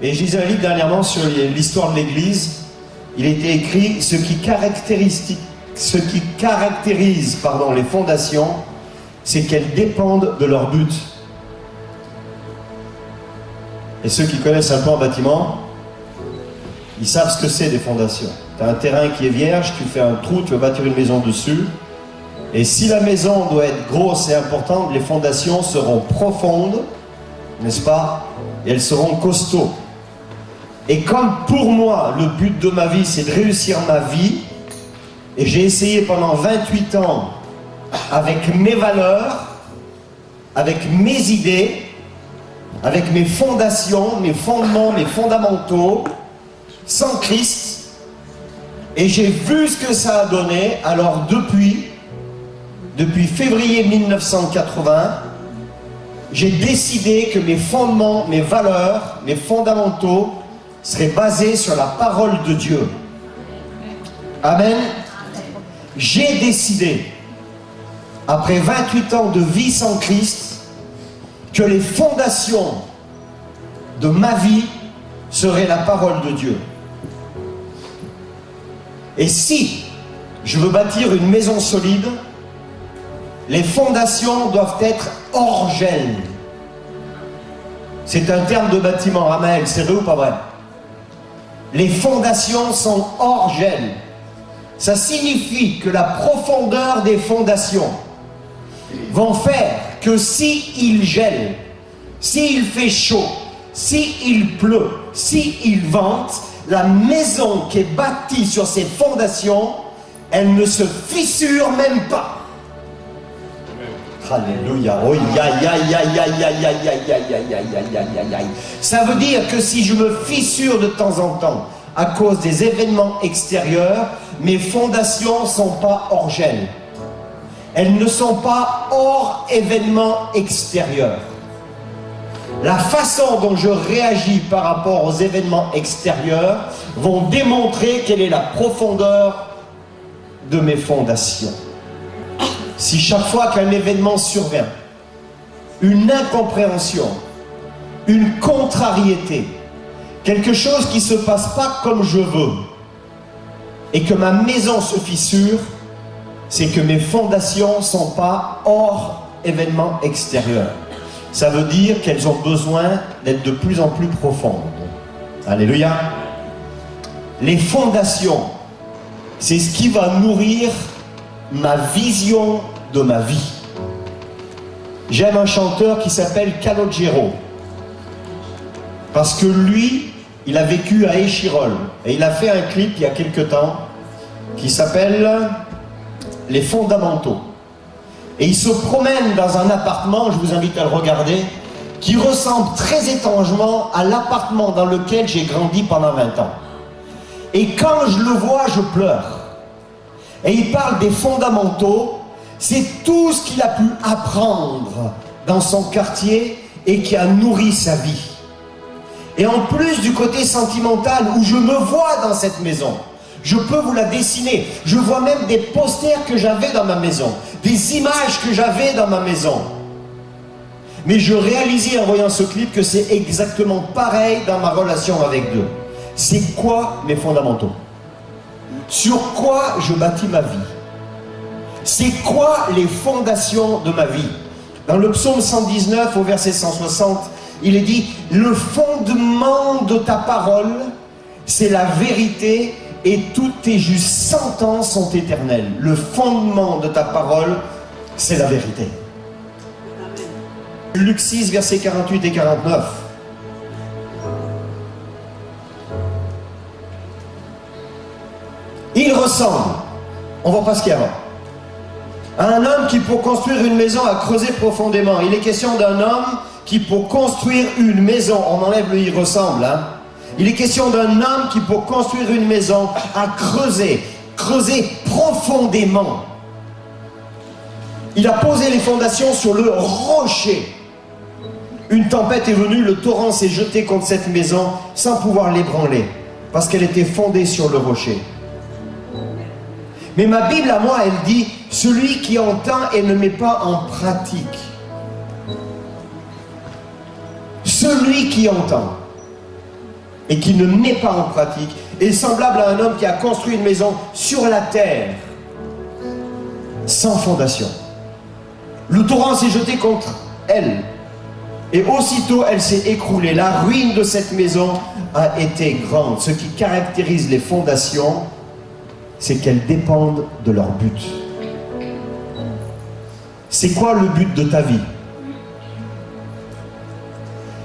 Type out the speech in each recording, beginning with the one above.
Et je lisais un livre dernièrement sur l'histoire de l'Église. Il était écrit ce qui caractérise les fondations, c'est qu'elles dépendent de leur but. Et ceux qui connaissent un peu en bâtiment, ils savent ce que c'est des fondations. Tu as un terrain qui est vierge, tu fais un trou, tu veux bâtir une maison dessus. Et si la maison doit être grosse et importante, les fondations seront profondes, n'est-ce pas? Et elles seront costauds. Et comme pour moi, le but de ma vie, c'est de réussir ma vie, et j'ai essayé pendant 28 ans, avec mes valeurs, avec mes idées, avec mes fondations, mes fondements, mes fondamentaux, sans Christ, et j'ai vu ce que ça a donné. Alors depuis février 1980, j'ai décidé que mes fondements, mes valeurs, mes fondamentaux seraient basés sur la parole de Dieu. Amen. J'ai décidé, après 28 ans de vie sans Christ, que les fondations de ma vie seraient la parole de Dieu. Et si je veux bâtir une maison solide, les fondations doivent être hors gel. C'est un terme de bâtiment, Ramaël, c'est vrai ou pas vrai? Les fondations sont hors gel. Ça signifie que la profondeur des fondations vont faire que s'il gèle, s'il fait chaud, s'il pleut, s'il vente, la maison qui est bâtie sur ces fondations, elle ne se fissure même pas. Alléluia. Oh, ça veut dire que si je me fissure de temps en temps à cause des événements extérieurs, mes fondations ne sont pas hors gel. Elles ne sont pas hors événements extérieurs. La façon dont je réagis par rapport aux événements extérieurs vont démontrer quelle est la profondeur de mes fondations. Si chaque fois qu'un événement survient, une incompréhension, une contrariété, quelque chose qui ne se passe pas comme je veux, et que ma maison se fissure, c'est que mes fondations ne sont pas hors événements extérieurs. Ça veut dire qu'elles ont besoin d'être de plus en plus profondes. Alléluia. Les fondations, c'est ce qui va nourrir ma vision de ma vie. J'aime un chanteur qui s'appelle Calogero, parce que lui, il a vécu à Échirol, et il a fait un clip il y a quelque temps qui s'appelle Les Fondamentaux. Et il se promène dans un appartement, je vous invite à le regarder, qui ressemble très étrangement à l'appartement dans lequel j'ai grandi pendant 20 ans. Et quand je le vois, je pleure. Et il parle des fondamentaux, c'est tout ce qu'il a pu apprendre dans son quartier et qui a nourri sa vie. Et en plus du côté sentimental, où je me vois dans cette maison, je peux vous la dessiner. Je vois même des posters que j'avais dans ma maison, des images que j'avais dans ma maison. Mais je réalisais en voyant ce clip que c'est exactement pareil dans ma relation avec Dieu. C'est quoi mes fondamentaux? Sur quoi je bâtis ma vie? C'est quoi les fondations de ma vie? Dans le psaume 119 au verset 160, il est dit: le fondement de ta parole, c'est la vérité, et toutes tes justes sentences sont éternelles. Le fondement de ta parole, c'est la vérité. Luc 6, versets 48 et 49. Il ressemble, on voit pas ce qu'il y a avant, à un homme qui pour construire une maison a creusé profondément. Il est question d'un homme qui pour construire une maison, on enlève le il ressemble, hein. Il est question d'un homme qui pour construire une maison a creusé profondément. Il a posé les fondations sur le rocher. Une tempête est venue, le torrent s'est jeté contre cette maison sans pouvoir l'ébranler, parce qu'elle était fondée sur le rocher. Mais ma Bible à moi, elle dit: celui qui entend et ne met pas en pratique. Celui qui entend. et qui ne met pas en pratique est semblable à un homme qui a construit une maison sur la terre, sans fondation. Le torrent s'est jeté contre elle, et aussitôt elle s'est écroulée. La ruine de cette maison a été grande. Ce qui caractérise les fondations, c'est qu'elles dépendent de leur but. C'est quoi le but de ta vie?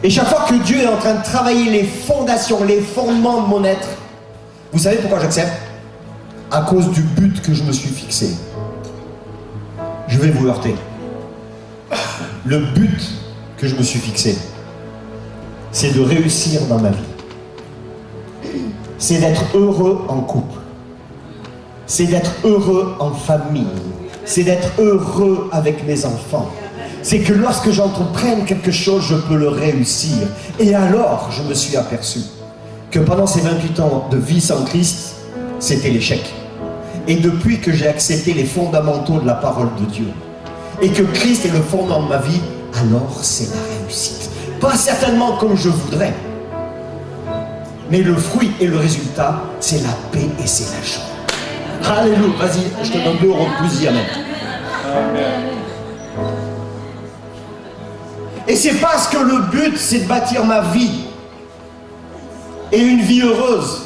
Et chaque fois que Dieu est en train de travailler les fondations, les fondements de mon être, vous savez pourquoi j'accepte? À cause du but que je me suis fixé. Je vais vous heurter. Le but que je me suis fixé, c'est de réussir dans ma vie. C'est d'être heureux en couple. C'est d'être heureux en famille. C'est d'être heureux avec mes enfants. C'est que lorsque j'entreprenne quelque chose, je peux le réussir. Et alors, je me suis aperçu que pendant ces 28 ans de vie sans Christ, c'était l'échec. Et depuis que j'ai accepté les fondamentaux de la parole de Dieu, et que Christ est le fondement de ma vie, alors c'est la réussite. Pas certainement comme je voudrais, mais le fruit et le résultat, c'est la paix et c'est la joie. Alléluia, vas-y, je te donne 2 euros de plus, dis amen. Et c'est parce que le but, c'est de bâtir ma vie et une vie heureuse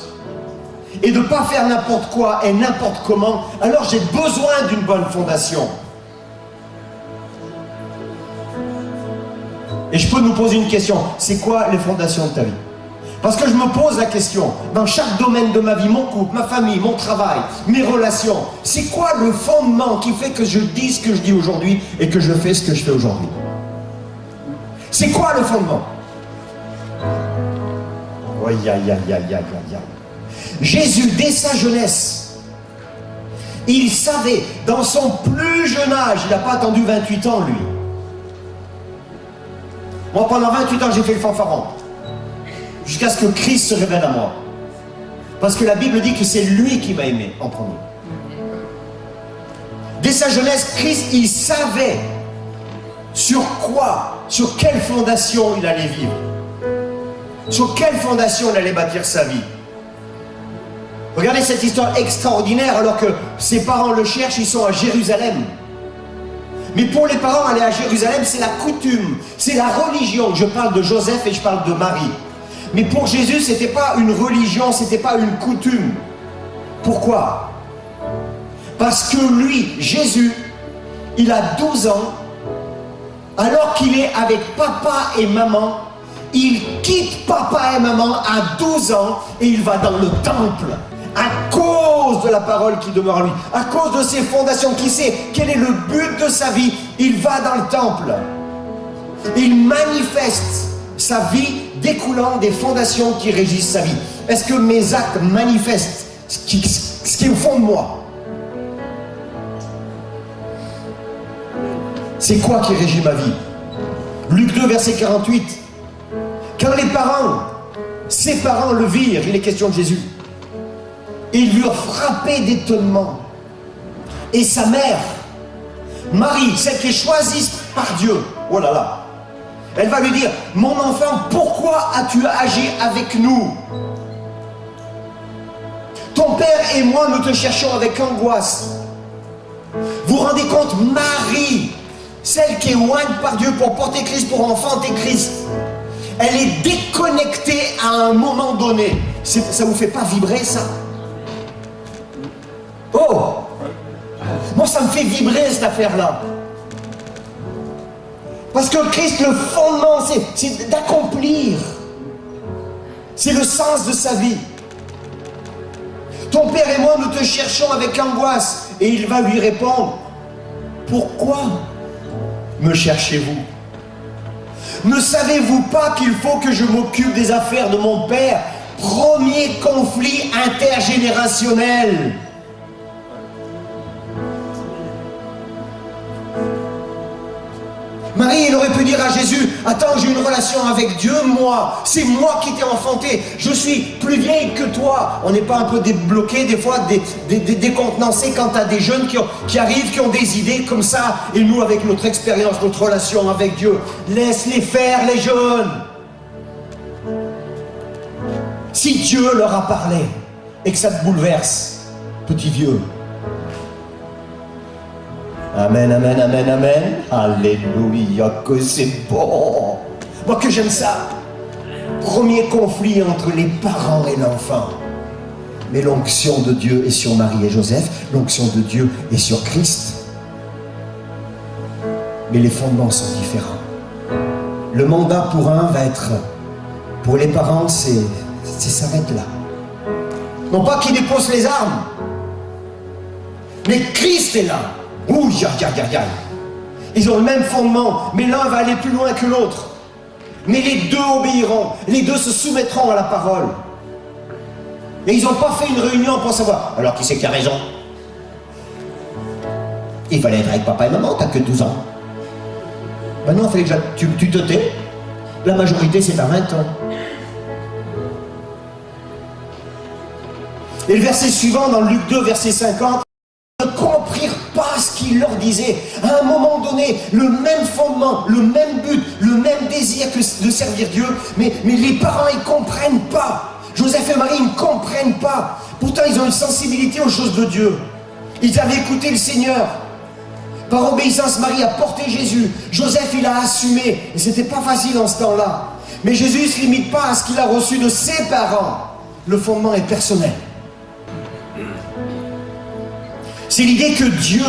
et de ne pas faire n'importe quoi et n'importe comment, alors j'ai besoin d'une bonne fondation. Et je peux nous poser une question, c'est quoi les fondations de ta vie? Parce que je me pose la question, dans chaque domaine de ma vie, mon couple, ma famille, mon travail, mes relations, c'est quoi le fondement qui fait que je dis ce que je dis aujourd'hui et que je fais ce que je fais aujourd'hui? C'est quoi le fondement? Jésus, dès sa jeunesse, il savait, dans son plus jeune âge, il n'a pas attendu 28 ans, lui. Moi, pendant 28 ans, j'ai fait le fanfaron. Jusqu'à ce que Christ se révèle à moi. Parce que la Bible dit que c'est lui qui m'a aimé en premier. Dès sa jeunesse, Christ, il savait sur quoi, sur quelle fondation il allait vivre. Sur quelle fondation il allait bâtir sa vie. Regardez cette histoire extraordinaire, alors que ses parents le cherchent, ils sont à Jérusalem. Mais pour les parents, aller à Jérusalem, c'est la coutume, c'est la religion. Je parle de Joseph et je parle de Marie. Mais pour Jésus, ce n'était pas une religion, ce n'était pas une coutume. Pourquoi? Parce que lui, Jésus, il a 12 ans, alors qu'il est avec papa et maman, il quitte papa et maman à 12 ans et il va dans le temple. À cause de la parole qui demeure en lui, à cause de ses fondations, qui sait quel est le but de sa vie, il va dans le temple. Il manifeste sa vie découlant des fondations qui régissent sa vie. Est-ce que mes actes manifestent ce qui est au fond de moi? C'est quoi qui régit ma vie? Luc 2, verset 48. Quand ses parents le virent, il est question de Jésus, ils lui ont frappé d'étonnement. Et sa mère, Marie, celle qui est choisie par Dieu, oh là là, elle va lui dire, mon enfant, pourquoi as-tu agi avec nous? Ton père et moi, nous te cherchons avec angoisse. Vous vous rendez compte, Marie, celle qui est ointe par Dieu pour porter Christ, pour enfanter Christ, elle est déconnectée à un moment donné. Ça vous fait pas vibrer, ça? Oh! Moi, ça me fait vibrer, cette affaire-là. Parce que Christ, le fondement, c'est d'accomplir. C'est le sens de sa vie. Ton père et moi, nous te cherchons avec angoisse. Et il va lui répondre, pourquoi me cherchez-vous? Ne savez-vous pas qu'il faut que je m'occupe des affaires de mon père? Premier conflit intergénérationnel. Marie, il aurait pu dire à Jésus, attends, j'ai une relation avec Dieu, moi, c'est moi qui t'ai enfanté, je suis plus vieille que toi. On n'est pas un peu débloqué, des fois, décontenancé quand tu as des jeunes qui arrivent, qui ont des idées comme ça, et nous, avec notre expérience, notre relation avec Dieu, laisse-les faire, les jeunes. Si Dieu leur a parlé et que ça te bouleverse, petit vieux. Amen, amen, amen, amen. Alléluia, que c'est bon. Moi que j'aime ça. Premier conflit entre les parents et l'enfant. Mais l'onction de Dieu est sur Marie et Joseph. L'onction de Dieu est sur Christ. Mais les fondements sont différents. Le mandat pour un va être... Pour les parents, c'est s'arrête là. Non pas qu'ils déposent les armes. Mais Christ est là. Ouh, ya. Ils ont le même fondement, mais l'un va aller plus loin que l'autre. Mais les deux obéiront, les deux se soumettront à la parole. Et ils n'ont pas fait une réunion pour savoir, alors qui c'est qui a raison? Il fallait être avec papa et maman, t'as que 12 ans. Maintenant, il fallait que tu te tais. La majorité, c'est à 20 ans. Et le verset suivant, dans Luc 2, verset 50, ne comprirent pas ce qu'il leur disait. À un moment donné, le même fondement, le même but, le même désir que de servir Dieu, mais les parents, ils ne comprennent pas. Joseph et Marie, ils ne comprennent pas. Pourtant, ils ont une sensibilité aux choses de Dieu. Ils avaient écouté le Seigneur. Par obéissance, Marie a porté Jésus. Joseph, il a assumé. Et ce n'était pas facile en ce temps-là. Mais Jésus ne se limite pas à ce qu'il a reçu de ses parents. Le fondement est personnel. C'est l'idée que Dieu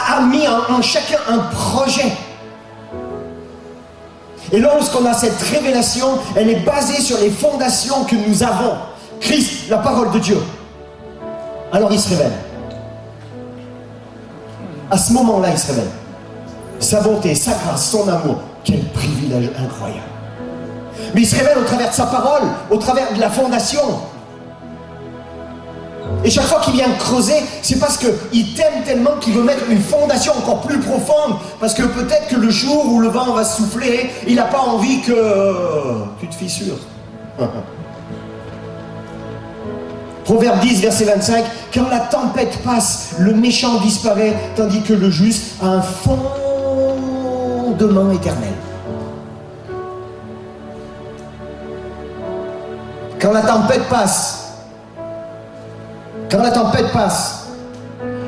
a mis en chacun un projet. Et lorsqu'on a cette révélation, elle est basée sur les fondations que nous avons. Christ, la parole de Dieu. Alors il se révèle. À ce moment-là, il se révèle. Sa bonté, sa grâce, son amour. Quel privilège incroyable. Mais il se révèle au travers de sa parole, au travers de la fondation. Et chaque fois qu'il vient creuser, c'est parce qu'il t'aime tellement qu'il veut mettre une fondation encore plus profonde. Parce que peut-être que le jour où le vent va souffler, il n'a pas envie que tu te fissures. Proverbe 10, verset 25. Quand la tempête passe, le méchant disparaît, tandis que le juste a un fondement éternel. Quand la tempête passe,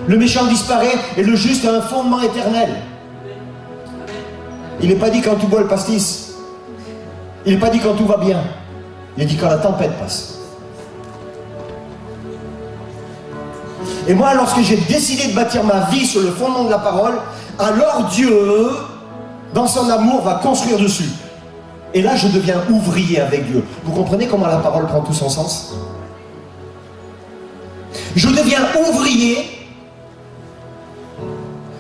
le méchant disparaît et le juste a un fondement éternel. Il n'est pas dit quand tu bois le pastis. Il n'est pas dit quand tout va bien. Il est dit quand la tempête passe. Et moi, lorsque j'ai décidé de bâtir ma vie sur le fondement de la parole, alors Dieu, dans son amour, va construire dessus. Et là, je deviens ouvrier avec Dieu. Vous comprenez comment la parole prend tout son sens? Je deviens ouvrier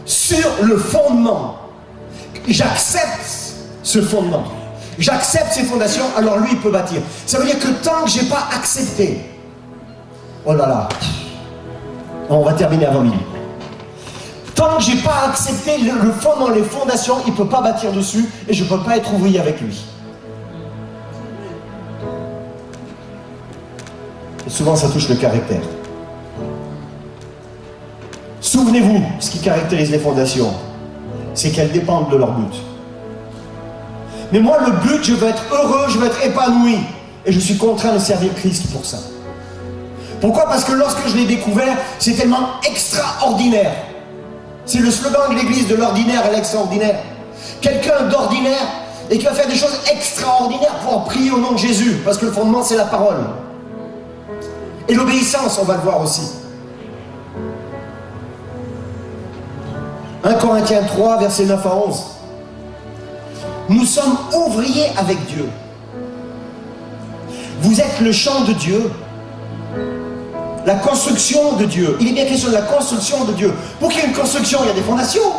sur le fondement. J'accepte ce fondement. J'accepte ces fondations, alors lui, il peut bâtir. Ça veut dire que tant que je n'ai pas accepté, oh là là, on va terminer avant midi. Tant que je n'ai pas accepté le fondement, les fondations, il ne peut pas bâtir dessus et je ne peux pas être ouvrier avec lui. Et souvent, ça touche le caractère. Souvenez-vous, ce qui caractérise les fondations, c'est qu'elles dépendent de leur but. Mais moi, le but, je veux être heureux, je veux être épanoui. Et je suis contraint de servir Christ pour ça. Pourquoi? Parce que lorsque je l'ai découvert, c'est tellement extraordinaire. C'est le slogan de l'église, de l'ordinaire à l'extraordinaire. Quelqu'un d'ordinaire et qui va faire des choses extraordinaires pour en prier au nom de Jésus. Parce que le fondement, c'est la parole. Et l'obéissance, on va le voir aussi. 1 Corinthiens 3, versets 9 à 11. Nous sommes ouvriers avec Dieu. Vous êtes le champ de Dieu. La construction de Dieu. Il est bien question de la construction de Dieu. Pour qu'il y ait une construction, il y a des fondations.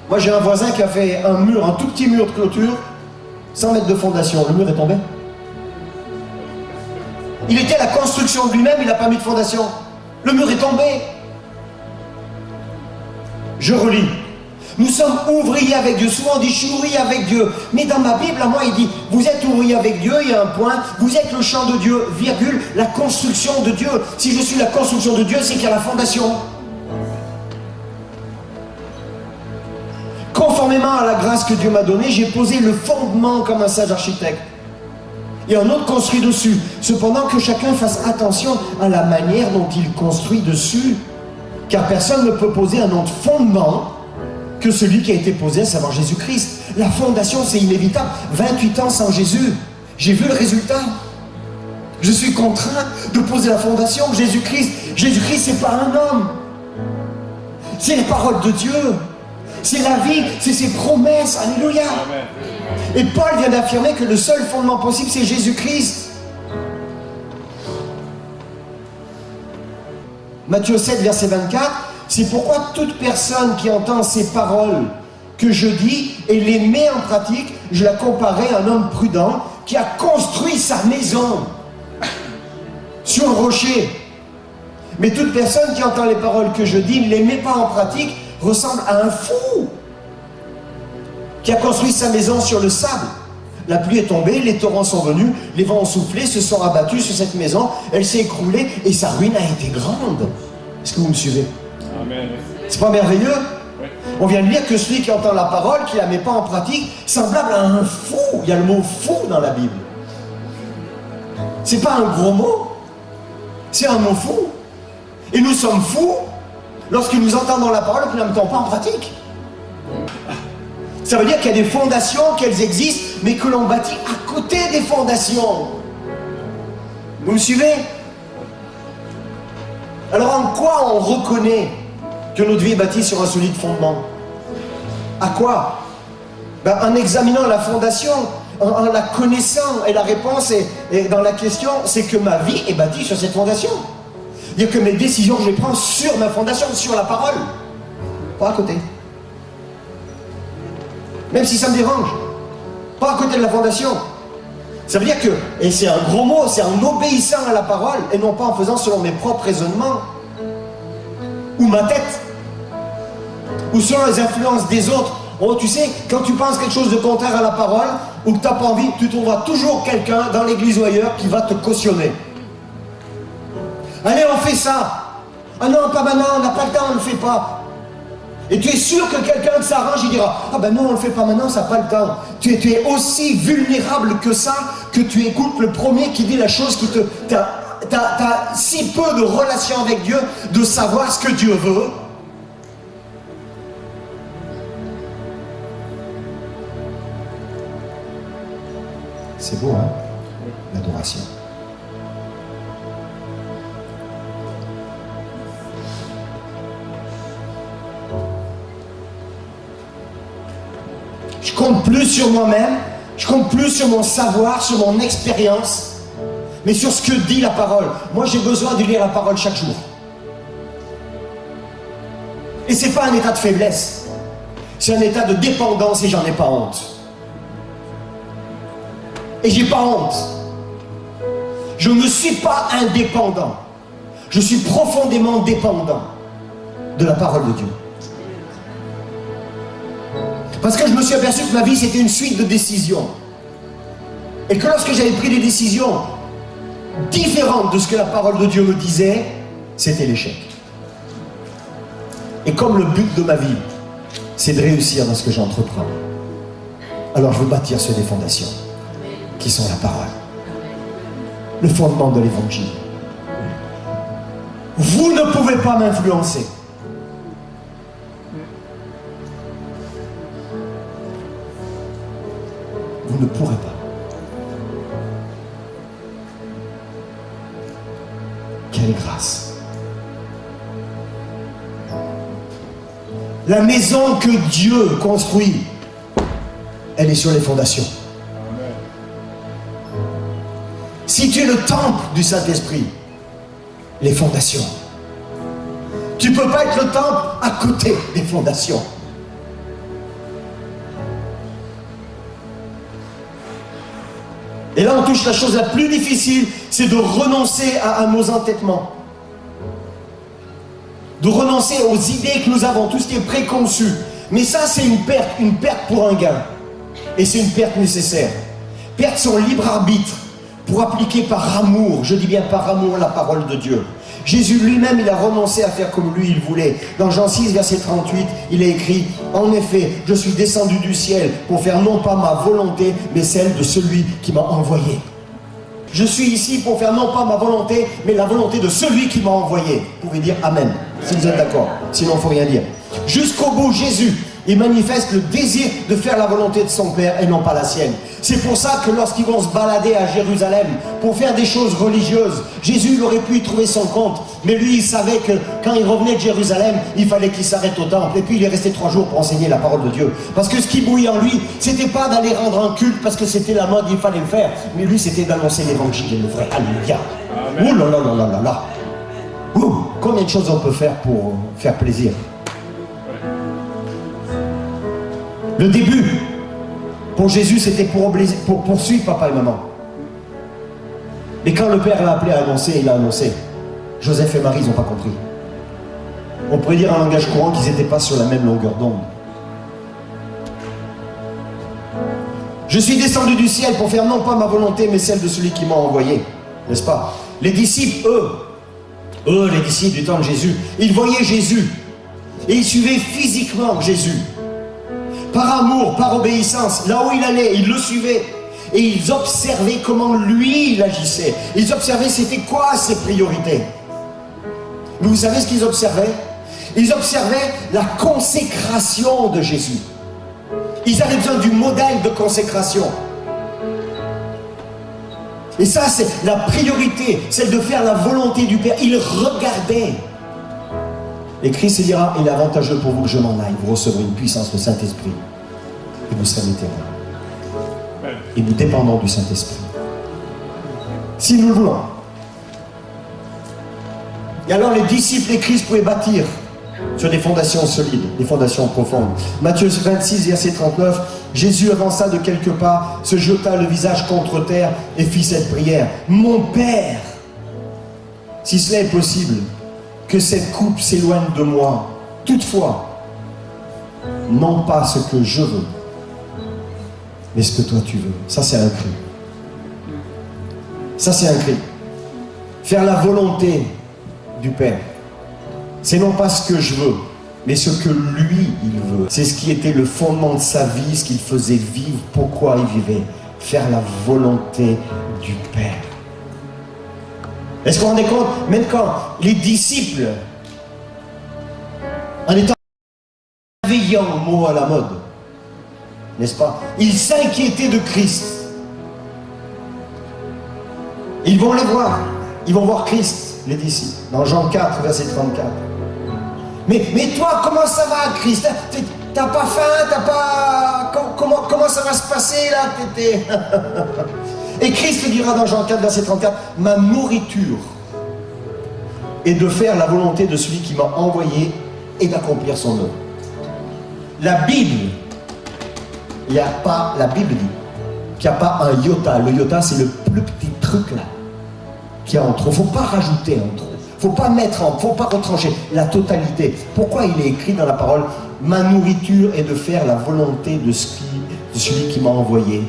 Moi, j'ai un voisin qui a fait un mur, un tout petit mur de clôture, 100 mètres de fondation. Le mur est tombé. Il était à la construction de lui-même, il n'a pas mis de fondation. Le mur est tombé. Je relis. Nous sommes ouvriers avec Dieu. Souvent on dit je suis ouvrier avec Dieu. Mais dans ma Bible, à moi, il dit vous êtes ouvrier avec Dieu, il y a un point. Vous êtes le champ de Dieu, virgule, la construction de Dieu. Si je suis la construction de Dieu, c'est qu'il y a la fondation. Conformément à la grâce que Dieu m'a donnée, j'ai posé le fondement comme un sage architecte. et un autre construit dessus. Cependant que chacun fasse attention à la manière dont il construit dessus, car personne ne peut poser un autre fondement que celui qui a été posé, à savoir Jésus-Christ. La fondation, c'est inévitable. 28 ans sans Jésus, j'ai vu le résultat. Je suis contraint de poser la fondation. Jésus-Christ, c'est pas un homme. C'est les paroles de Dieu. C'est la vie, c'est ses promesses. Alléluia. Amen. Et Paul vient d'affirmer que le seul fondement possible, c'est Jésus-Christ. Matthieu 7, verset 24, c'est pourquoi toute personne qui entend ces paroles que je dis et les met en pratique, je la comparais à un homme prudent qui a construit sa maison sur le rocher. Mais toute personne qui entend les paroles que je dis, ne les met pas en pratique, ressemble à un fou qui a construit sa maison sur le sable. La pluie est tombée, les torrents sont venus, les vents ont soufflé, se sont abattus sur cette maison, elle s'est écroulée et sa ruine a été grande. Est-ce que vous me suivez? Amen. C'est pas merveilleux? Oui. On vient de lire que celui qui entend la parole, qui la met pas en pratique, semblable à un fou. Il y a le mot fou dans la Bible. C'est pas un gros mot, c'est un mot fou. Et nous sommes fous lorsque nous entendons la parole et que nous ne la mettons pas en pratique. Ça veut dire qu'il y a des fondations, qu'elles existent, mais que l'on bâtit à côté des fondations. Vous me suivez? Alors en quoi on reconnaît que notre vie est bâtie sur un solide fondement? À quoi? En examinant la fondation, en la connaissant. Et la réponse est dans la question, c'est que ma vie est bâtie sur cette fondation. C'est-à-dire que mes décisions, je les prends sur ma fondation, sur la parole. Pas à côté. Même si ça me dérange. Pas à côté de la fondation. Ça veut dire que, et c'est un gros mot, c'est en obéissant à la parole, et non pas en faisant selon mes propres raisonnements, ou ma tête, ou selon les influences des autres. Oh, tu sais, quand tu penses quelque chose de contraire à la parole, ou que tu n'as pas envie, tu trouveras toujours quelqu'un dans l'église ou ailleurs qui va te cautionner. Allez, on fait ça. Ah non, pas maintenant, on n'a pas le temps, on ne le fait pas. Et tu es sûr que quelqu'un s'arrange, il dira, ah ben non, on ne le fait pas maintenant, ça n'a pas le temps. Tu es aussi vulnérable que ça, que tu écoutes le premier qui dit la chose qui te... T'as si peu de relation avec Dieu, de savoir ce que Dieu veut. C'est beau, hein, l'adoration. Je compte plus sur moi-même, je compte plus sur mon savoir, sur mon expérience, mais sur ce que dit la parole. Moi, j'ai besoin de lire la parole chaque jour. Et ce n'est pas un état de faiblesse, c'est un état de dépendance et j'en ai pas honte. Et j'ai pas honte. Je ne suis pas indépendant. Je suis profondément dépendant de la parole de Dieu. Parce que je me suis aperçu que ma vie c'était une suite de décisions. Et que lorsque j'avais pris des décisions différentes de ce que la parole de Dieu me disait, c'était l'échec. Et comme le but de ma vie, c'est de réussir dans ce que j'entreprends, alors je veux bâtir sur des fondations qui sont la parole. Le fondement de l'évangile. Vous ne pouvez pas m'influencer. Vous ne pourrez pas. Quelle grâce. La maison que Dieu construit, elle est sur les fondations. Si tu es le temple du Saint-Esprit, les fondations. Tu ne peux pas être le temple à côté des fondations. Et là, on touche la chose la plus difficile, c'est de renoncer à nos entêtements. De renoncer aux idées que nous avons, tout ce qui est préconçu. Mais ça, c'est une perte pour un gain. Et c'est une perte nécessaire. Perdre son libre arbitre pour appliquer par amour, je dis bien par amour, la parole de Dieu. Jésus lui-même, il a renoncé à faire comme lui il voulait. Dans Jean 6, verset 38, il a écrit « En effet, je suis descendu du ciel pour faire non pas ma volonté, mais celle de celui qui m'a envoyé. » Je suis ici pour faire non pas ma volonté, mais la volonté de celui qui m'a envoyé. Vous pouvez dire Amen, si vous êtes d'accord. Sinon, il ne faut rien dire. Jusqu'au bout, Jésus, il manifeste le désir de faire la volonté de son Père et non pas la sienne. C'est pour ça que lorsqu'ils vont se balader à Jérusalem pour faire des choses religieuses, Jésus il aurait pu y trouver son compte. Mais lui, il savait que quand il revenait de Jérusalem, il fallait qu'il s'arrête au temple. Et puis il est resté 3 jours pour enseigner la parole de Dieu. Parce que ce qui bouillait en lui, c'était pas d'aller rendre un culte parce que c'était la mode, il fallait le faire. Mais lui, c'était d'annoncer l'évangile, le vrai. Alléluia. Ouh là là là là là là. Ouh, combien de choses on peut faire pour faire plaisir. Le début, pour Jésus, c'était pour poursuivre papa et maman. Mais quand le Père l'a appelé à annoncer, il a annoncé. Joseph et Marie, ils n'ont pas compris. On pourrait dire en langage courant qu'ils n'étaient pas sur la même longueur d'onde. Je suis descendu du ciel pour faire non pas ma volonté, mais celle de celui qui m'a envoyé. N'est-ce pas? Les disciples, eux, les disciples du temps de Jésus, ils voyaient Jésus. Et ils suivaient physiquement Jésus. Par amour, par obéissance, là où il allait, ils le suivaient. Et ils observaient comment lui, il agissait. Ils observaient c'était quoi ses priorités. Mais vous savez ce qu'ils observaient? Ils observaient la consécration de Jésus. Ils avaient besoin du modèle de consécration. Et ça, c'est la priorité, celle de faire la volonté du Père. Ils regardaient. Et Christ dira, il est avantageux pour vous que je m'en aille. Vous recevrez une puissance, le Saint-Esprit. Et vous serez éternels. Et nous dépendons du Saint-Esprit. Si nous le voulons. Et alors les disciples et Christ pouvaient bâtir sur des fondations solides, des fondations profondes. Matthieu 26, verset 39, Jésus avança de quelques pas, se jeta le visage contre terre et fit cette prière. Mon Père, si cela est possible, que cette coupe s'éloigne de moi. Toutefois, non pas ce que je veux, mais ce que toi tu veux. Ça, c'est un cri. Ça, c'est un cri. Faire la volonté du Père. C'est non pas ce que je veux, mais ce que lui, il veut. C'est ce qui était le fondement de sa vie, ce qu'il faisait vivre, pourquoi il vivait. Faire la volonté du Père. Est-ce qu'on est compte, même quand les disciples, en étant veillant, mot à la mode, n'est-ce pas, ils s'inquiétaient de Christ. Ils vont les voir, ils vont voir Christ, les disciples, dans Jean 4, verset 34. Mais toi, comment ça va, Christ? T'as pas faim, t'as pas... Comment ça va se passer, là? Et Christ dira dans Jean 4, verset 34, « Ma nourriture est de faire la volonté de celui qui m'a envoyé et d'accomplir son œuvre. » La Bible, la Bible dit qu'il n'y a pas un iota. Le iota, c'est le plus petit truc là qu'il y a entre eux. Il ne faut pas rajouter entre eux. Il ne faut pas mettre il ne faut pas retrancher la totalité. Pourquoi il est écrit dans la parole « Ma nourriture est de faire la volonté de celui qui m'a envoyé »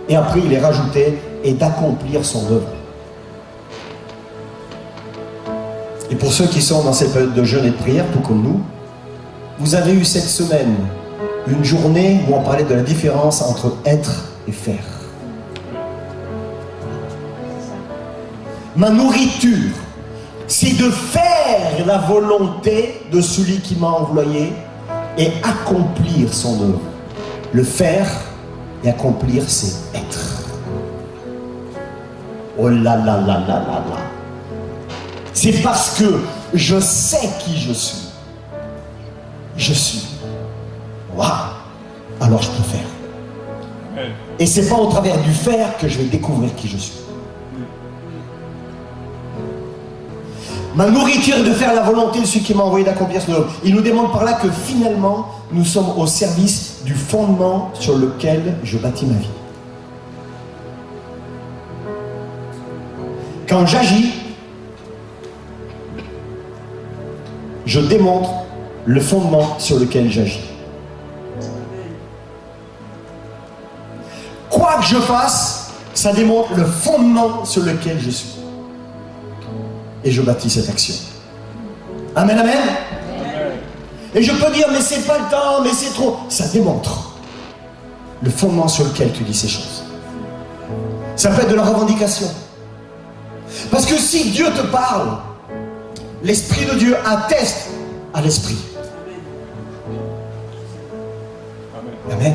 et après il est rajouté « et d'accomplir son œuvre ». Et pour ceux qui sont dans cette période de jeûne et de prière, tout comme nous, vous avez eu cette semaine une journée où on parlait de la différence entre être et faire. Ma nourriture, c'est de faire la volonté de celui qui m'a envoyé et accomplir son œuvre. Le faire et accomplir, c'est être. Oh là là là là là là. C'est parce que je sais qui je suis. Je suis. Waouh! Alors je peux faire. Et c'est pas au travers du faire que je vais découvrir qui je suis. Ma nourriture est de faire la volonté de celui qui m'a envoyé d'accomplir son œuvre. Il nous demande par là que finalement, nous sommes au service du fondement sur lequel je bâtis ma vie. Quand j'agis, je démontre le fondement sur lequel j'agis. Quoi que je fasse, ça démontre le fondement sur lequel je suis. Et je bâtis cette action. Amen, amen. Et je peux dire, mais c'est pas le temps, mais c'est trop. Ça démontre le fondement sur lequel tu dis ces choses. Ça peut être de la revendication. Parce que si Dieu te parle, l'Esprit de Dieu atteste à l'Esprit. Amen.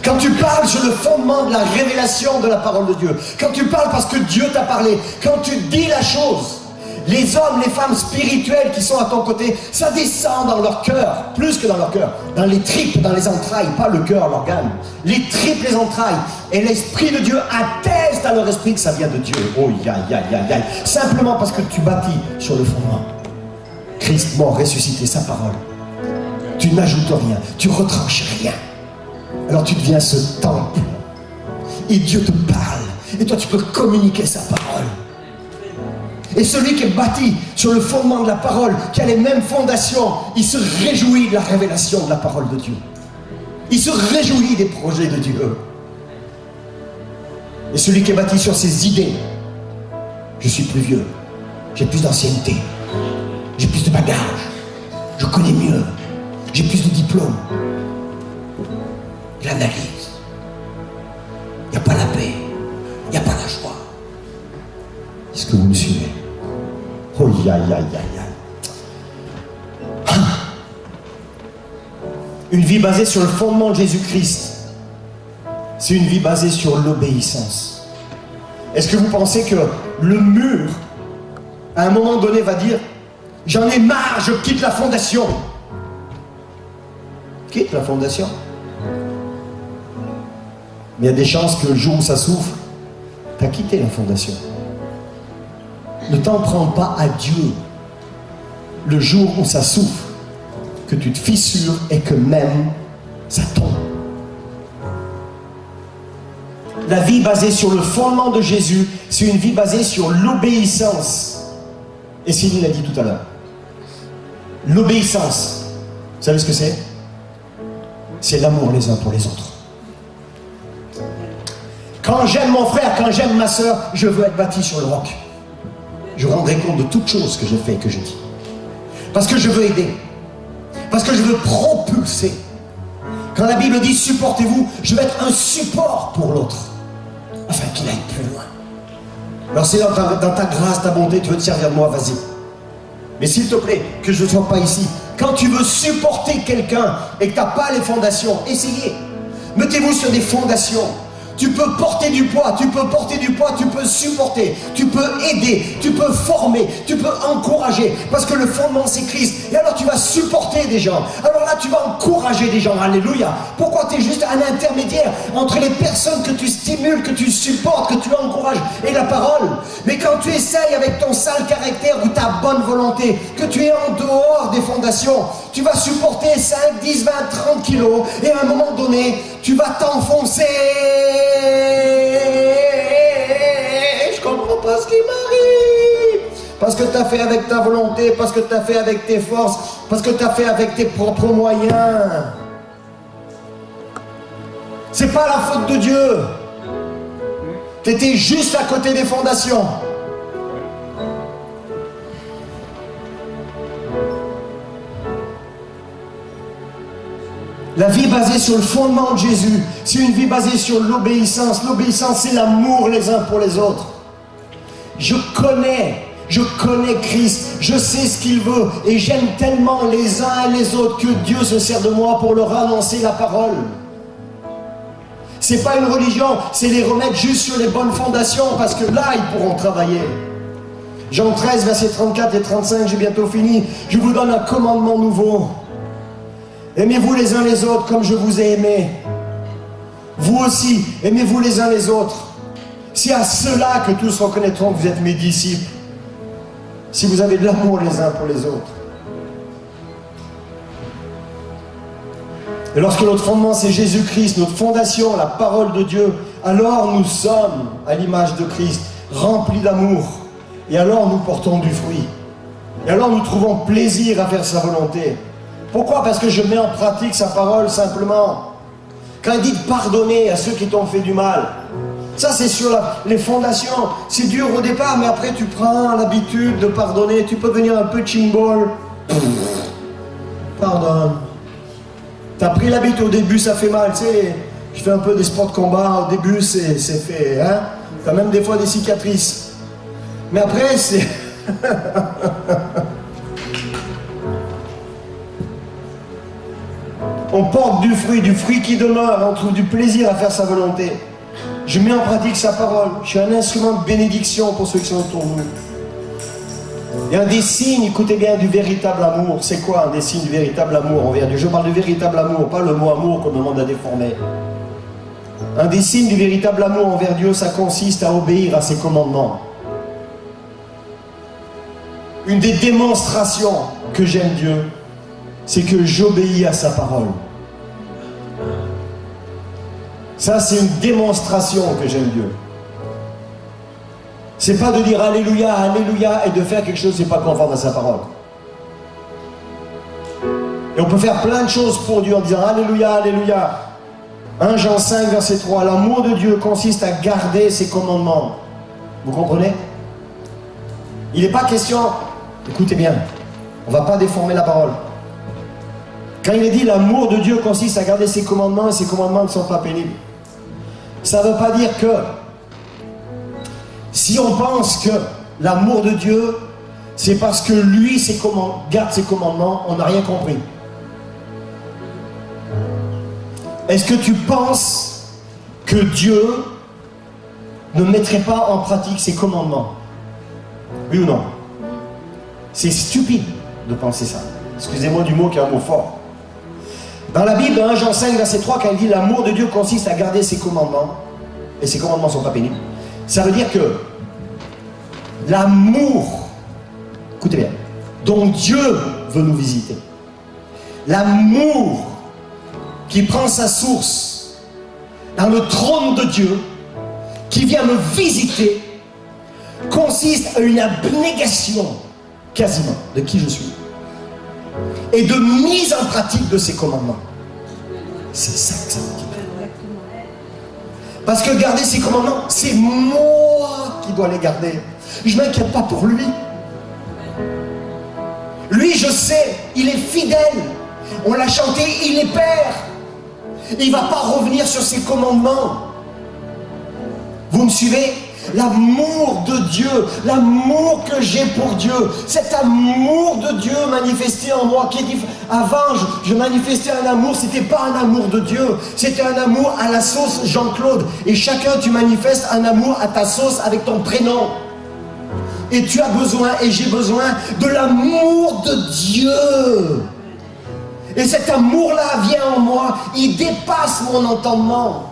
Quand tu parles sur le fondement de la révélation de la parole de Dieu, quand tu parles parce que Dieu t'a parlé, quand tu dis la chose, les hommes, les femmes spirituels qui sont à ton côté, ça descend dans leur cœur, plus que dans leur cœur, dans les tripes, dans les entrailles, pas le cœur, l'organe, les tripes, les entrailles, et l'Esprit de Dieu atteste à leur esprit que ça vient de Dieu. Oh, simplement parce que tu bâtis sur le fondement. Christ mort, ressuscité, sa parole. Tu n'ajoutes rien, tu retranches rien. Alors tu deviens ce temple. Et Dieu te parle. Et toi tu peux communiquer sa parole. Et celui qui est bâti sur le fondement de la parole, qui a les mêmes fondations, il se réjouit de la révélation de la parole de Dieu. Il se réjouit des projets de Dieu. Et celui qui est bâti sur ses idées, je suis plus vieux, j'ai plus d'ancienneté, j'ai plus de bagages, je connais mieux, j'ai plus de diplômes. L'analyse. Il n'y a pas la paix, il n'y a pas la joie. Est-ce que vous me suivez? Oh, Une vie basée sur le fondement de Jésus-Christ, c'est une vie basée sur l'obéissance. Est-ce que vous pensez que le mur, à un moment donné, va dire « J'en ai marre, je quitte la fondation ». Quitte la fondation. Mais il y a des chances que le jour où ça souffre, tu as quitté la fondation. Ne t'en prends pas à Dieu le jour où ça souffre, que tu te fissures et que même ça tombe. La vie basée sur le fondement de Jésus, c'est une vie basée sur l'obéissance. Et Céline l'a dit tout à l'heure. L'obéissance, vous savez ce que c'est? C'est l'amour les uns pour les autres. Quand j'aime mon frère, quand j'aime ma soeur, je veux être bâti sur le roc. Je rendrai compte de toutes choses que je fais et que je dis. Parce que je veux aider. Parce que je veux propulser. Quand la Bible dit supportez-vous, je veux être un support pour l'autre. Afin qu'il aille plus loin. Alors c'est dans ta grâce, ta bonté, tu veux te servir de moi, vas-y. Mais s'il te plaît, que je ne sois pas ici. Quand tu veux supporter quelqu'un et que tu n'as pas les fondations, essayez. Mettez-vous sur des fondations. Tu peux porter du poids, tu peux supporter, tu peux aider, tu peux former, tu peux encourager. Parce que le fondement c'est Christ. Et alors tu vas supporter des gens. Alors là tu vas encourager des gens. Alléluia. Pourquoi tu es juste un intermédiaire entre les personnes que tu stimules, que tu supportes, que tu encourages et la parole. Mais quand tu essayes avec ton sale caractère ou ta bonne volonté, que tu es en dehors des fondations, tu vas supporter 5, 10, 20, 30 kilos et à un moment donné, tu vas t'enfoncer. Je comprends pas ce qui m'arrive. Parce que tu as fait avec ta volonté, parce que tu as fait avec tes forces, parce que tu as fait avec tes propres moyens. C'est pas la faute de Dieu. Tu étais juste à côté des fondations. La vie basée sur le fondement de Jésus, c'est une vie basée sur l'obéissance. L'obéissance, c'est l'amour les uns pour les autres. Je connais Christ, je sais ce qu'il veut, et j'aime tellement les uns et les autres que Dieu se sert de moi pour leur annoncer la parole. C'est pas une religion, c'est les remettre juste sur les bonnes fondations, parce que là, ils pourront travailler. Jean 13, versets 34 et 35, j'ai bientôt fini. Je vous donne un commandement nouveau. Aimez-vous les uns les autres comme je vous ai aimé. Vous aussi, aimez-vous les uns les autres. C'est à cela que tous reconnaîtront que vous êtes mes disciples. Si vous avez de l'amour les uns pour les autres. Et lorsque notre fondement c'est Jésus-Christ, notre fondation, la parole de Dieu, alors nous sommes à l'image de Christ, remplis d'amour. Et alors nous portons du fruit. Et alors nous trouvons plaisir à faire sa volonté. Pourquoi? Parce que je mets en pratique sa parole simplement. Quand il dit de pardonner à ceux qui t'ont fait du mal, ça c'est sur les fondations. C'est dur au départ, mais après tu prends l'habitude de pardonner. Tu peux devenir un peu chimbol. Pardonne. T'as pris l'habitude, au début ça fait mal, tu sais. Je fais un peu des sports de combat, au début c'est fait, hein. T'as même des fois des cicatrices. Mais après c'est... On porte du fruit qui demeure, on trouve du plaisir à faire sa volonté. Je mets en pratique sa parole. Je suis un instrument de bénédiction pour ceux qui sont autour de nous. Il y a un des signes, écoutez bien, du véritable amour. C'est quoi un des signes du véritable amour envers Dieu? Je parle du véritable amour, pas le mot amour que le monde a déformé. Un des signes du véritable amour envers Dieu, ça consiste à obéir à ses commandements. Une des démonstrations que j'aime Dieu, c'est que j'obéis à sa parole. Ça, c'est une démonstration que j'aime Dieu. C'est pas de dire Alléluia, Alléluia et de faire quelque chose qui n'est pas conforme à sa parole. Et on peut faire plein de choses pour Dieu en disant Alléluia, Alléluia. 1 Jean 5, verset 3. L'amour de Dieu consiste à garder ses commandements. Vous comprenez? Il n'est pas question, écoutez bien, on ne va pas déformer la parole. Quand il est dit l'amour de Dieu consiste à garder ses commandements et ses commandements ne sont pas pénibles. Ça ne veut pas dire que si on pense que l'amour de Dieu c'est parce que lui garde ses commandements, on n'a rien compris. Est-ce que tu penses que Dieu ne mettrait pas en pratique ses commandements? Oui ou non? C'est stupide de penser ça. Excusez-moi du mot qui est un mot fort. Dans la Bible, 1 Jean 5, verset 3, quand il dit l'amour de Dieu consiste à garder ses commandements, et ses commandements ne sont pas pénibles, ça veut dire que l'amour, écoutez bien, dont Dieu veut nous visiter, l'amour qui prend sa source dans le trône de Dieu, qui vient me visiter, consiste à une abnégation quasiment de qui je suis et de mise en pratique de ses commandements. C'est ça que ça veut dire. Parce que garder ses commandements, c'est moi qui dois les garder. Je ne m'inquiète pas pour lui. Lui, je sais, il est fidèle. On l'a chanté, il est Père. Il ne va pas revenir sur ses commandements. Vous me suivez? L'amour de Dieu, l'amour que j'ai pour Dieu, cet amour de Dieu manifesté en moi, qui est différent. Avant, je manifestais un amour, c'était pas un amour de Dieu, c'était un amour à la sauce Jean-Claude. Et chacun, tu manifestes un amour à ta sauce avec ton prénom. Et tu as besoin, et j'ai besoin, de l'amour de Dieu. Et cet amour-là vient en moi, il dépasse mon entendement.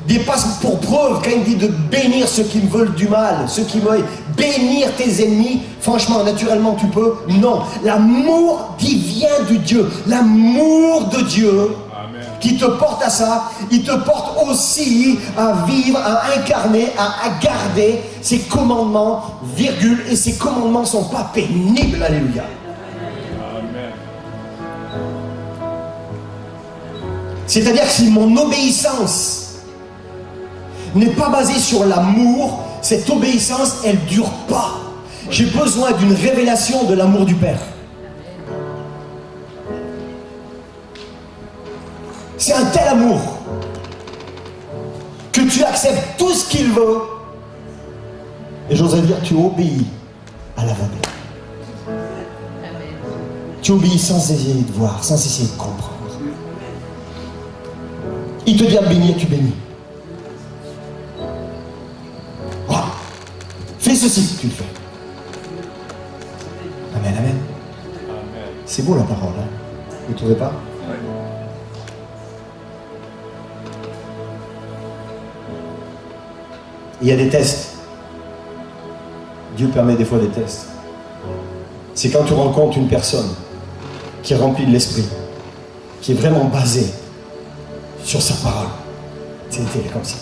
Dépasse pour preuve quand il dit de bénir ceux qui me veulent du mal, ceux qui veulent bénir tes ennemis. Franchement, naturellement tu peux. Non, l'amour qui vient de Dieu, l'amour de Dieu, amen, qui te porte à ça, il te porte aussi à vivre, à incarner, à garder ses commandements, virgule, et ses commandements ne sont pas pénibles, alléluia. Amen. C'est-à-dire que si mon obéissance n'est pas basée sur l'amour, cette obéissance, elle ne dure pas. J'ai besoin d'une révélation de l'amour du Père. C'est un tel amour que tu acceptes tout ce qu'il veut et j'oserais dire tu obéis à l'aveugle. Tu obéis sans essayer de voir, sans essayer de comprendre. Il te dit à bénir, tu bénis. Fais ceci, tu le fais. Amen, amen. C'est beau la parole, hein? Vous ne trouvez pas? Il y a des tests. Dieu permet des fois des tests. C'est quand tu rencontres une personne qui est remplie de l'esprit, qui est vraiment basée sur sa parole. Elle est comme ça.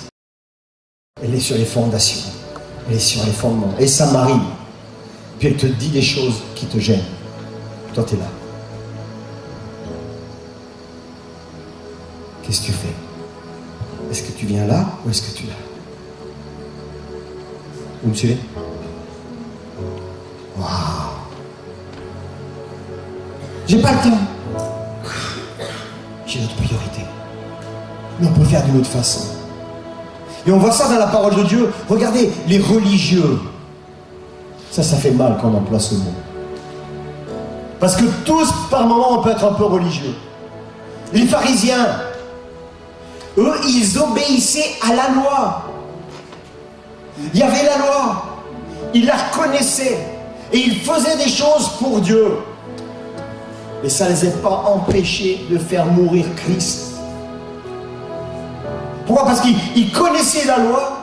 Elle est sur les fondations. Elle est sur les fondements. Et ça m'arrive. Puis elle te dit des choses qui te gênent. Toi, tu es là. Qu'est-ce que tu fais? Est-ce que tu viens là ou est-ce que tu es là? Vous me suivez? Waouh! J'ai pas le temps. J'ai d'autres priorités. mais on peut faire d'une autre façon. Et on voit ça dans la parole de Dieu. Regardez, les religieux. Ça fait mal quand on emploie ce mot. Parce que tous, par moments, on peut être un peu religieux. Les pharisiens, eux, ils obéissaient à la loi. Il y avait la loi. Ils la reconnaissaient. Et ils faisaient des choses pour Dieu. Mais ça ne les a pas empêchés de faire mourir Christ. Pourquoi? Parce qu'ils connaissaient la loi,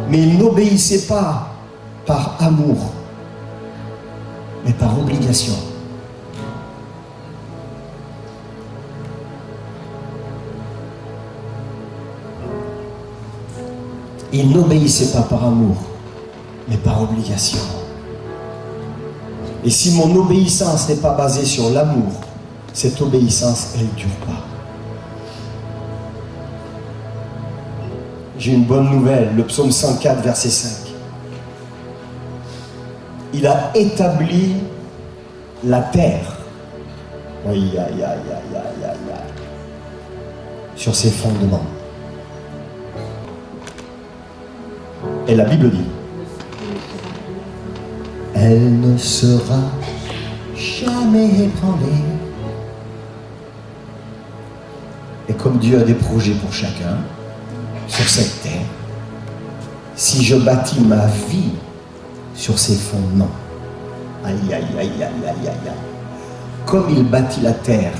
mais ils n'obéissaient pas par amour, mais par obligation. Ils n'obéissaient pas par amour, mais par obligation. Et si mon obéissance n'est pas basée sur l'amour, cette obéissance, elle ne dure pas. J'ai une bonne nouvelle, le psaume 104, verset 5. Il a établi la terre. Oui, sur ses fondements. Et la Bible dit, elle ne sera jamais ébranlée. Et comme Dieu a des projets pour chacun, sur cette terre, si je bâtis ma vie sur ses fondements, comme il bâtit la terre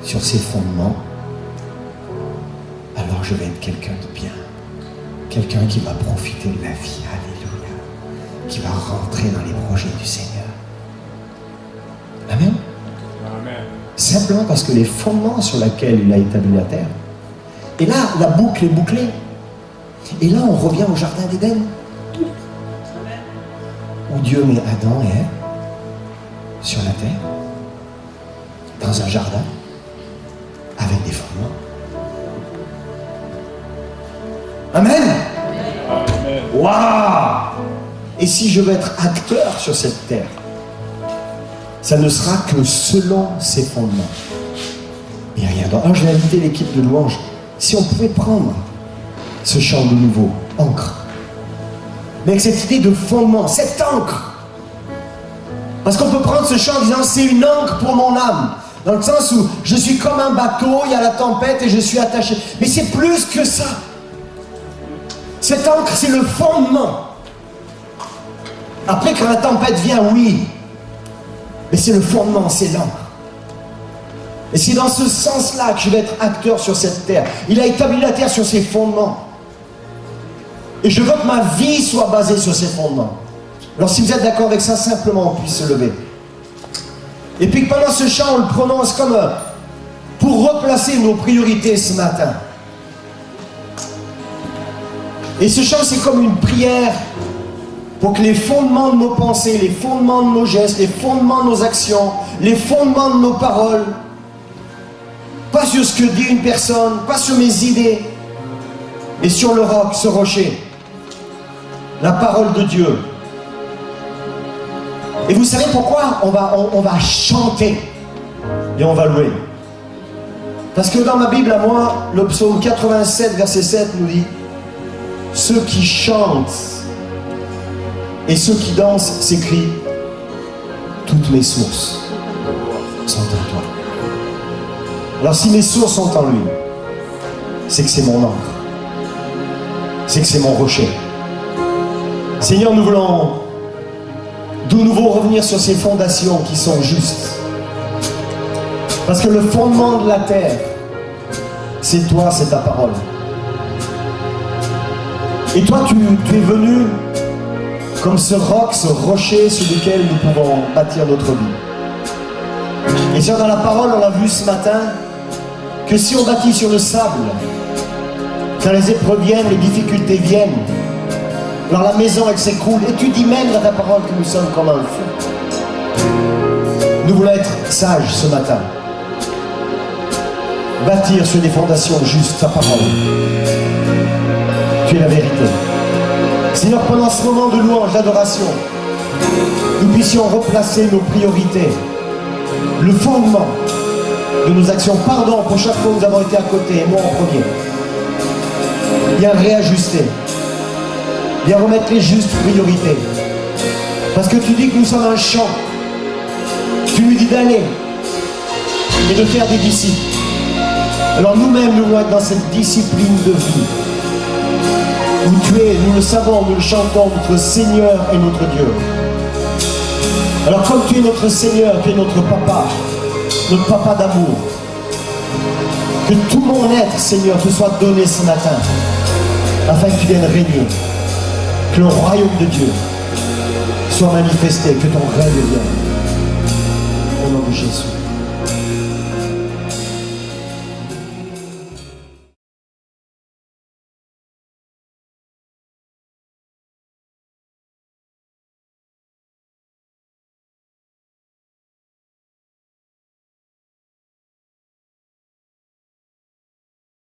sur ses fondements, alors je vais être quelqu'un de bien, quelqu'un qui va profiter de la vie, alléluia, qui va rentrer dans les projets du Seigneur. Amen. Amen. Simplement parce que les fondements sur lesquels il a établi la terre. Et là, la boucle est bouclée. Et là, on revient au jardin d'Éden. Où Dieu met Adam et Ève sur la terre, dans un jardin, avec des fondements. Amen. Waouh! Et si je veux être acteur sur cette terre, ça ne sera que selon ses fondements. Et rien d'autre. Alors, je vais inviter l'équipe de louange. Si on pouvait prendre ce chant de nouveau, ancre, mais avec cette idée de fondement, cette ancre. Parce qu'on peut prendre ce chant en disant c'est une ancre pour mon âme, dans le sens où je suis comme un bateau, il y a la tempête et je suis attaché. Mais c'est plus que ça. Cette ancre, c'est le fondement. Après, quand la tempête vient, oui, mais c'est le fondement, c'est l'ancre. Et c'est dans ce sens-là que je vais être acteur sur cette terre. Il a établi la terre sur ses fondements. Et je veux que ma vie soit basée sur ces fondements. Alors si vous êtes d'accord avec ça, simplement on puisse se lever. Et puis pendant ce chant, on le prononce comme pour replacer nos priorités ce matin. Et ce chant, c'est comme une prière pour que les fondements de nos pensées, les fondements de nos gestes, les fondements de nos actions, les fondements de nos paroles, pas sur ce que dit une personne, pas sur mes idées, mais sur le roc, ce rocher, la parole de Dieu. Et vous savez pourquoi on va chanter et on va louer? Parce que dans ma Bible à moi, le psaume 87, verset 7 nous dit « Ceux qui chantent et ceux qui dansent s'écrient « Toutes mes sources sont en toi ». Alors si mes sources sont en lui, c'est que c'est mon encre, c'est que c'est mon rocher. Seigneur, nous voulons de nouveau revenir sur ces fondations qui sont justes. Parce que le fondement de la terre, c'est toi, c'est ta parole. Et toi, tu es venu comme ce roc, ce rocher sur lequel nous pouvons bâtir notre vie. Et Seigneur, dans la parole, on l'a vu ce matin, que si on bâtit sur le sable, quand les épreuves viennent, les difficultés viennent, alors la maison elle s'écroule. Et tu dis même dans ta parole que nous sommes comme un feu. Nous voulons être sages ce matin, bâtir sur des fondations justes, ta parole. Tu es la vérité. Seigneur, pendant ce moment de louange, d'adoration, nous puissions replacer nos priorités, le fondement, de nos actions. Pardon pour chaque fois où nous avons été à côté, et moi en premier. Viens réajuster. Viens remettre les justes priorités. Parce que tu dis que nous sommes un champ. Tu nous dis d'aller et de faire des disciples. Alors nous-mêmes, nous voulons être dans cette discipline de vie. Où tu es, nous le savons, nous le chantons, notre Seigneur et notre Dieu. Alors comme tu es notre Seigneur, tu es notre papa d'amour. Que tout mon être, Seigneur, te soit donné ce matin, afin que tu viennes régner. Que le royaume de Dieu soit manifesté, que ton règne vienne. Au nom de Jésus.